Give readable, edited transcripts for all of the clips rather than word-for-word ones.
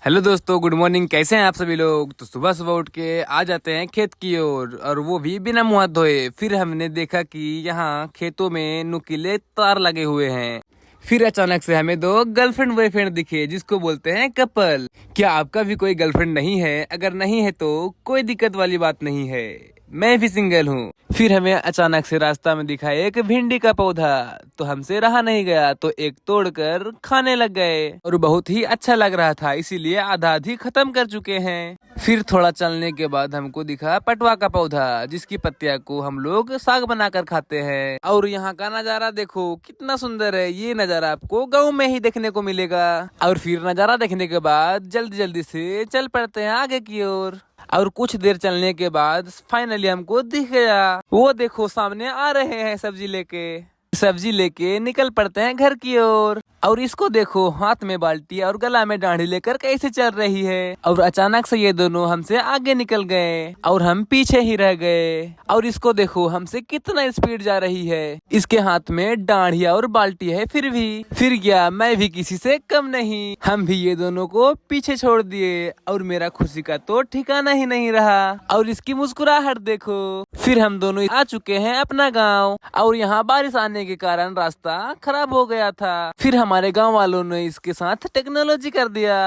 Hello दोस्तों, good morning. कैसे हैं आप सभी लोग। तो सुबह सुबह उठ के आ जाते हैं खेत की ओर, और वो भी बिना मुंह हाथ धोए। फिर हमने देखा कि यहाँ खेतों में नुकीले तार लगे हुए हैं। फिर अचानक से हमें दो गर्लफ्रेंड बॉयफ्रेंड दिखे, जिसको बोलते हैं कपल। क्या आपका भी कोई गर्लफ्रेंड नहीं है? अगर नहीं है तो कोई दिक्कत वाली बात नहीं है, मैं भी सिंगल हूँ। फिर हमें अचानक से रास्ता में दिखा एक भिंडी का पौधा। तो हमसे रहा नहीं गया, तो एक तोड़कर खाने लग गए, और बहुत ही अच्छा लग रहा था, इसीलिए आधा आधी खत्म कर चुके हैं। फिर थोड़ा चलने के बाद हमको दिखा पटवा का पौधा, जिसकी पत्तियां को हम लोग साग बनाकर खाते हैं। और यहाँ का नजारा देखो कितना सुंदर है। ये नजारा आपको गाँव में ही देखने को मिलेगा। और फिर नजारा देखने के बाद जल्दी जल्दी से चल पड़ते हैं आगे की ओर। और कुछ देर चलने के बाद फाइनली हमको दिख गया। वो देखो सामने आ रहे हैं सब्जी लेके निकल पड़ते हैं घर की ओर। और इसको देखो, हाथ में बाल्टी और गला में डांडी लेकर कैसे चल रही है। और अचानक से ये दोनों हमसे आगे निकल गए और हम पीछे ही रह गए। और इसको देखो हमसे कितना स्पीड जा रही है। इसके हाथ में डांडिया और बाल्टी है, फिर गया मैं भी किसी से कम नहीं। हम भी ये दोनों को पीछे छोड़ दिए, और मेरा खुशी का तो ठिकाना ही नहीं रहा। और इसकी मुस्कुराहट देखो। फिर हम दोनों आ चुके हैं अपना गाँव, और यहाँ बारिश आने के कारण रास्ता खराब हो गया था। फिर हमारे गांव वालों ने इसके साथ टेक्नोलॉजी कर दिया।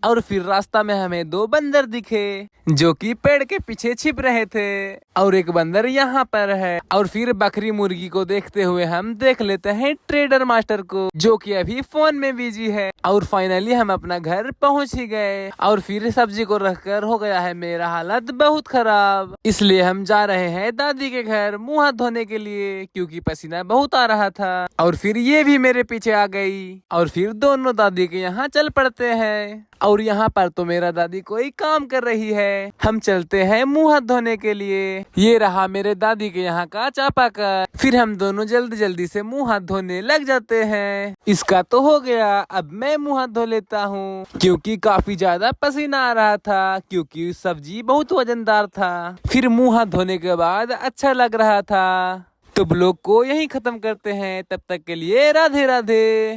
और फिर रास्ता में हमें दो बंदर दिखे, जो कि पेड़ के पीछे छिप रहे थे। और एक बंदर यहाँ पर है। और फिर बकरी मुर्गी को देखते हुए हम देख लेते हैं ट्रेडर मास्टर को, जो कि अभी फोन में बिजी है। और फाइनली हम अपना घर पहुँच ही गए। और फिर सब्जी को रखकर हो गया है मेरा हालत बहुत खराब, इसलिए हम जा रहे हैं दादी के घर मुंह हाथ धोने के लिए, क्योंकि पसीना बहुत आ रहा था। और फिर ये भी मेरे पीछे आ गई, और फिर दोनों दादी के यहाँ चल पड़ते हैं। और यहाँ पर तो मेरा दादी कोई काम कर रही है। हम चलते हैं मुंह हाथ धोने के लिए। ये रहा मेरे दादी के यहाँ का चापाकल। फिर हम दोनों जल्दी जल्दी से मुंह हाथ धोने लग जाते हैं। इसका तो हो गया, अब मैं मुंह हाथ धो लेता हूँ, क्योंकि काफी ज्यादा पसीना आ रहा था, क्योंकि सब्जी बहुत वजनदार था। फिर मुंह हाथ धोने के बाद अच्छा लग रहा था। तो ब्लॉग को यहीं खत्म करते हैं। तब तक के लिए राधे राधे।